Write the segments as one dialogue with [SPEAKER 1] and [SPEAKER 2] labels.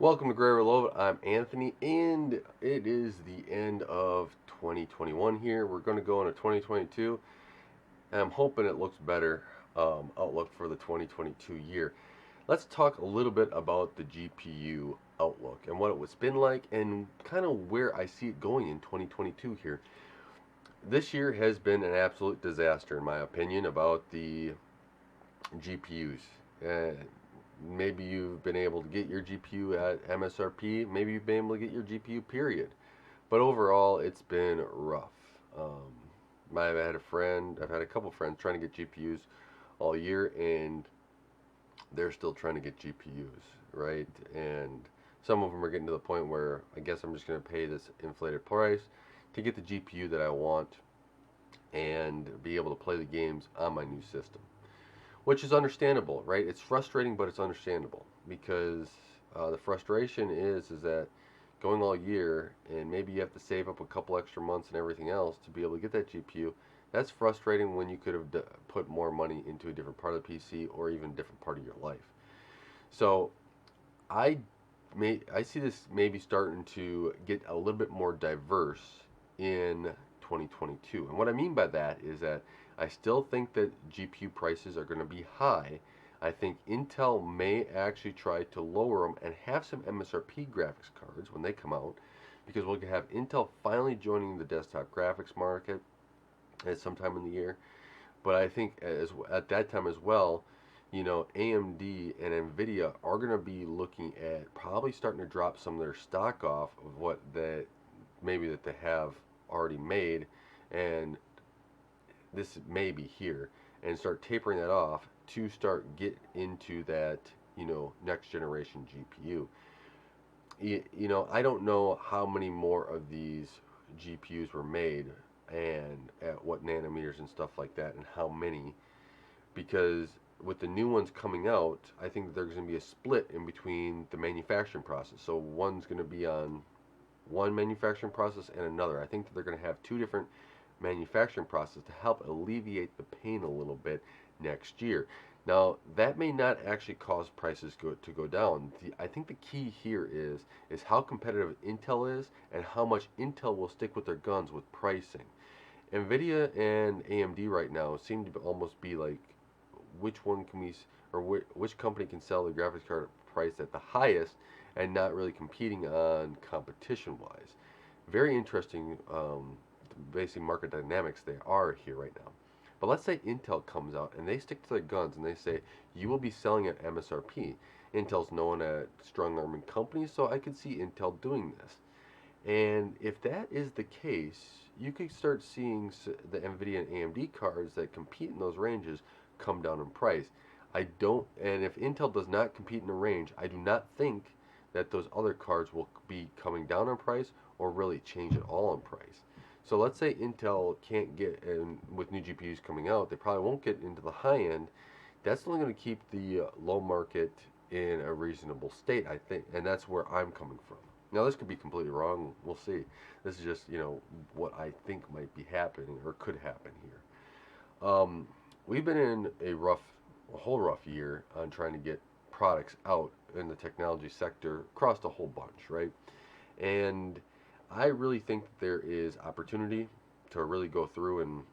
[SPEAKER 1] Welcome to Gray Reload. I'm Anthony, and it is the end of 2021 here. We're going to go into 2022, and I'm hoping it looks better outlook for the 2022 year. Let's talk a little bit about the GPU outlook and what it's been like, and kind of where I see it going in 2022 here. This year has been an absolute disaster, in my opinion, about the GPUs. Maybe you've been able to get your GPU at MSRP. Maybe you've been able to get your GPU, period. But overall, it's been rough. I've had a couple friends trying to get GPUs all year, and they're still trying to get GPUs, right? And some of them are getting to the point where I guess I'm just going to pay this inflated price to get the GPU that I want and be able to play the games on my new system, which is understandable, right? It's frustrating, but it's understandable because the frustration is that going all year and maybe you have to save up a couple extra months and everything else to be able to get that GPU. That's frustrating when you could have put more money into a different part of the PC or even a different part of your life. So I I see this maybe starting to get a little bit more diverse in 2022. And what I mean by that is that I still think that GPU prices are going to be high. I think Intel may actually try to lower them and have some MSRP graphics cards when they come out, because we'll have Intel finally joining the desktop graphics market at some time in the year. But I think at that time as well, AMD and Nvidia are going to be looking at probably starting to drop some of their stock off of what that maybe that they have already made, and this may be here, and start tapering that off to start get into that next generation GPU. I don't know how many more of these GPUs were made and at what nanometers and stuff like that, and how many, because with the new ones coming out, I think that there's going to be a split in between the manufacturing process. So one's going to be on one manufacturing process and another. I think that they're going to have two different manufacturing processes to help alleviate the pain a little bit next year. Now, that may not actually cause prices to go down. I think the key here is how competitive Intel is and how much Intel will stick with their guns with pricing. Nvidia and AMD right now seem to almost be like, which one can we, or which company can sell the graphics card price at the highest and not really competing on competition wise. Very interesting, basic market dynamics they are here right now. But let's say Intel comes out and they stick to their guns and they say, you will be selling at MSRP. Intel's known as strong arming companies, so I could see Intel doing this. And if that is the case, you could start seeing the Nvidia and AMD cards that compete in those ranges come down in price. And if Intel does not compete in the range, I do not think that those other cards will be coming down in price or really change at all in price. So let's say Intel can't get, and with new GPUs coming out, they probably won't get into the high end. That's only going to keep the low market in a reasonable state, I think, and that's where I'm coming from. Now, this could be completely wrong. We'll see. This is just, what I think might be happening or could happen here. We've been in a whole rough year on trying to get products out in the technology sector across the whole bunch, right? And I really think that there is opportunity to really go through and,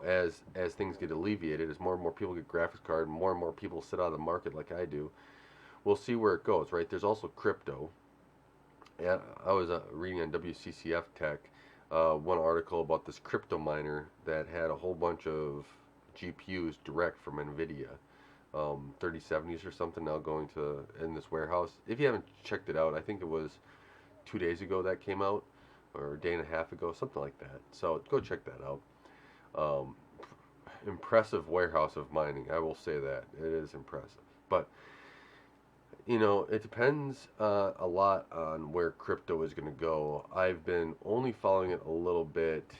[SPEAKER 1] as things get alleviated, as more and more people get graphics card, more and more people sit out of the market like I do, we'll see where it goes, right? There's also crypto. And I was reading on WCCF Tech one article about this crypto miner that had a whole bunch of GPUs direct from Nvidia, 3070s or something, now going to in this warehouse. If you haven't checked it out, I think it was 2 days ago that came out, or a day and a half ago, something like that. So go check that out. Um, Impressive warehouse of mining, I will say that it is impressive. But it depends a lot on where crypto is going to go. I've been only following it a little bit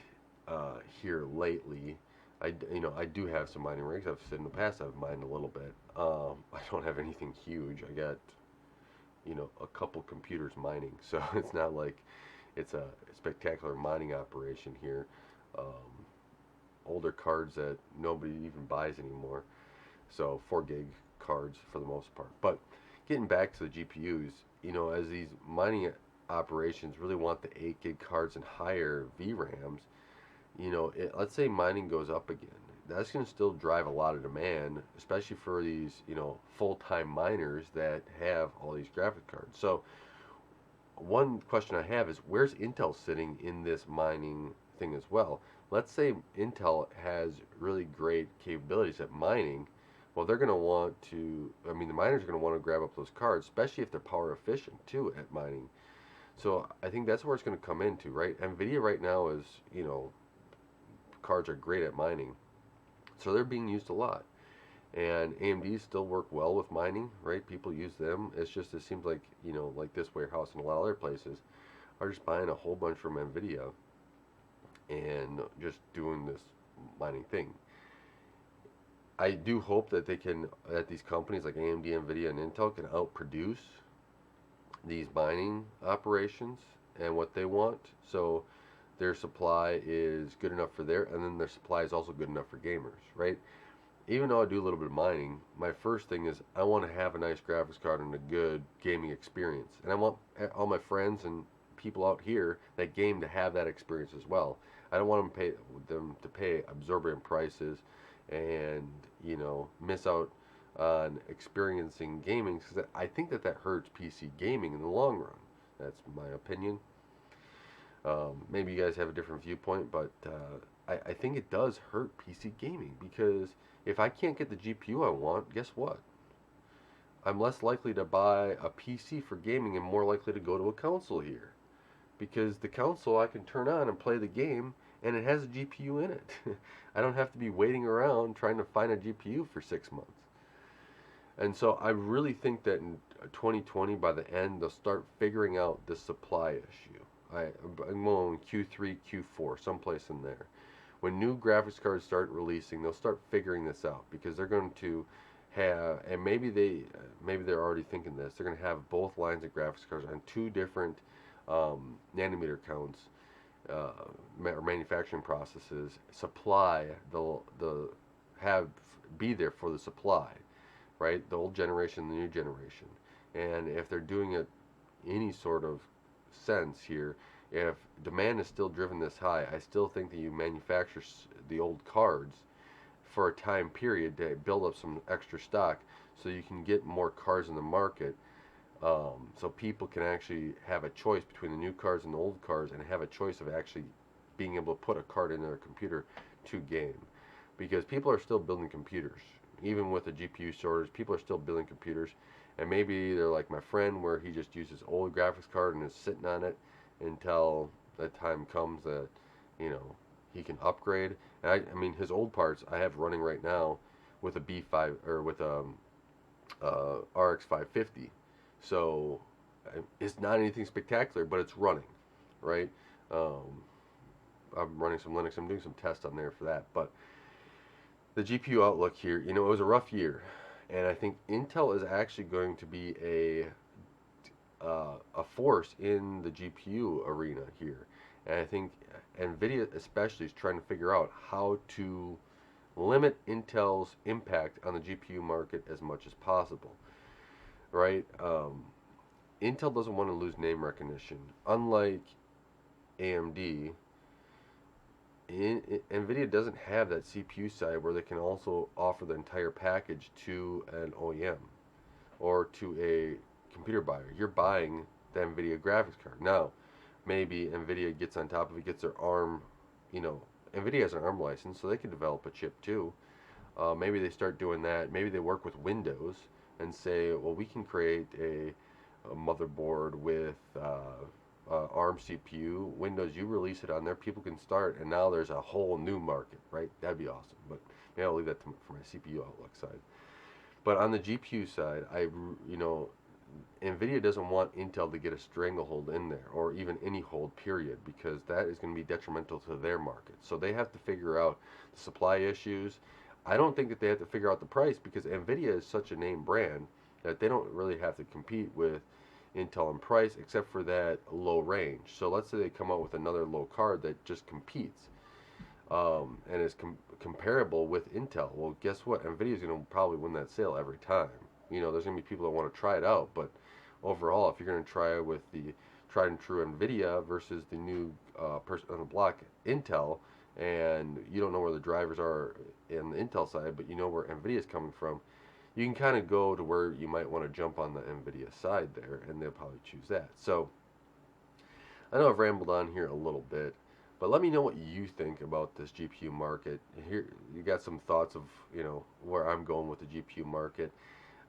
[SPEAKER 1] here lately. I do have some mining rigs. I've said in the past I've mined a little bit. I don't have anything huge. I got a couple computers mining, so it's not like it's a spectacular mining operation here. Older cards that nobody even buys anymore, so 4 gig cards for the most part. But getting back to the GPUs, as these mining operations really want the 8 gig cards and higher VRAMs, let's say mining goes up again. That's going to still drive a lot of demand, especially for these, full-time miners that have all these graphic cards. So one question I have is, where's Intel sitting in this mining thing as well? Let's say Intel has really great capabilities at mining. Well, they're going to want to, the miners are going to want to grab up those cards, especially if they're power efficient too at mining. So I think that's where it's going to come into, right? Nvidia right now is, cards are great at mining. So they're being used a lot. And AMD still work well with mining, right? People use them. It's just, it seems like, like this warehouse and a lot of other places are just buying a whole bunch from Nvidia and just doing this mining thing. I do hope that that these companies like AMD, Nvidia, and Intel can outproduce these mining operations and what they want. So their supply is good enough for and then their supply is also good enough for gamers, right? Even though I do a little bit of mining, my first thing is I want to have a nice graphics card and a good gaming experience. And I want all my friends and people out here that game to have that experience as well. I don't want them to pay absorbent prices and, miss out on experiencing gaming, because I think that hurts PC gaming in the long run. That's my opinion. Maybe you guys have a different viewpoint, but I think it does hurt PC gaming, because if I can't get the GPU I want, guess what? I'm less likely to buy a PC for gaming and more likely to go to a console here. Because the console I can turn on and play the game, and it has a GPU in it. I don't have to be waiting around trying to find a GPU for 6 months. And so I really think that in 2020, by the end, they'll start figuring out the supply issue. I'm going Q3, Q4, someplace in there. When new graphics cards start releasing, they'll start figuring this out, because they're going to have, and maybe they're already thinking this, they're going to have both lines of graphics cards on 2 different nanometer counts, or manufacturing processes. Supply, be there for the supply, right? The old generation, the new generation. And if they're doing it any sort of sense here, if demand is still driven this high, I still think that you manufacture the old cards for a time period to build up some extra stock so you can get more cards in the market, so people can actually have a choice between the new cards and the old cards, and have a choice of actually being able to put a card in their computer to game. Because people are still building computers. Even with the GPU shortage, people are still building computers. And maybe they're like my friend, where he just uses old graphics card and is sitting on it until the time comes that, he can upgrade. And his old parts I have running right now with a B5, or with a RX 550. So it's not anything spectacular, but it's running, right? I'm running some Linux. I'm doing some tests on there for that. But the GPU outlook here, it was a rough year. And I think Intel is actually going to be a force in the GPU arena here. And I think Nvidia especially is trying to figure out how to limit Intel's impact on the GPU market as much as possible, right? Intel doesn't want to lose name recognition. Unlike AMD, Nvidia doesn't have that CPU side where they can also offer the entire package to an OEM or to a computer buyer. You're buying the Nvidia graphics card. Now, maybe Nvidia gets on top of it, gets their ARM, Nvidia has an ARM license, so they can develop a chip too. Maybe they start doing that. Maybe they work with Windows and say, well, we can create a motherboard with ARM CPU. Windows, you release it on there, people can start, and now there's a whole new market, right? That'd be awesome. But maybe I'll leave that for my CPU outlook side. But on the GPU side, Nvidia doesn't want Intel to get a stranglehold in there, or even any hold period, because that is going to be detrimental to their market. So they have to figure out the supply issues. I don't think that they have to figure out the price, because Nvidia is such a name brand that they don't really have to compete with Intel in price, except for that low range. So let's say they come out with another low card that just competes, and is comparable with Intel. Well, guess what? Nvidia is going to probably win that sale every time. You know, there's going to be people that want to try it out, but overall, if you're going to try it with the tried and true Nvidia versus the new person on the block, Intel, and you don't know where the drivers are in the Intel side, but you know where Nvidia is coming from, you can kind of go to where you might want to jump on the Nvidia side there, and they'll probably choose that. So I know I've rambled on here a little bit, but let me know what you think about this GPU market. Here, you got some thoughts of, you know, where I'm going with the GPU market.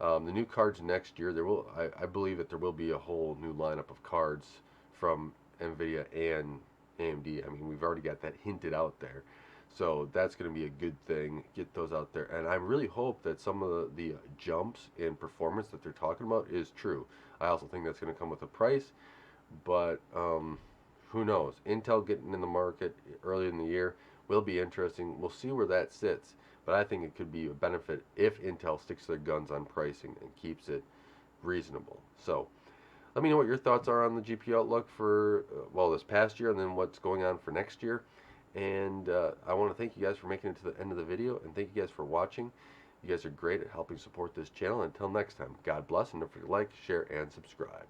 [SPEAKER 1] The new cards next year, I believe that there will be a whole new lineup of cards from Nvidia and AMD. I mean, we've already got that hinted out there. So that's going to be a good thing. Get those out there. And I really hope that some of the jumps in performance that they're talking about is true. I also think that's going to come with a price, but who knows? Intel getting in the market early in the year will be interesting. We'll see where that sits, but I think it could be a benefit if Intel sticks to their guns on pricing and keeps it reasonable. So let me know what your thoughts are on the GPU outlook for, well, this past year and then what's going on for next year. And I want to thank you guys for making it to the end of the video, and thank you guys for watching. You guys are great at helping support this channel. Until next time, God bless, and don't forget to like, share, and subscribe.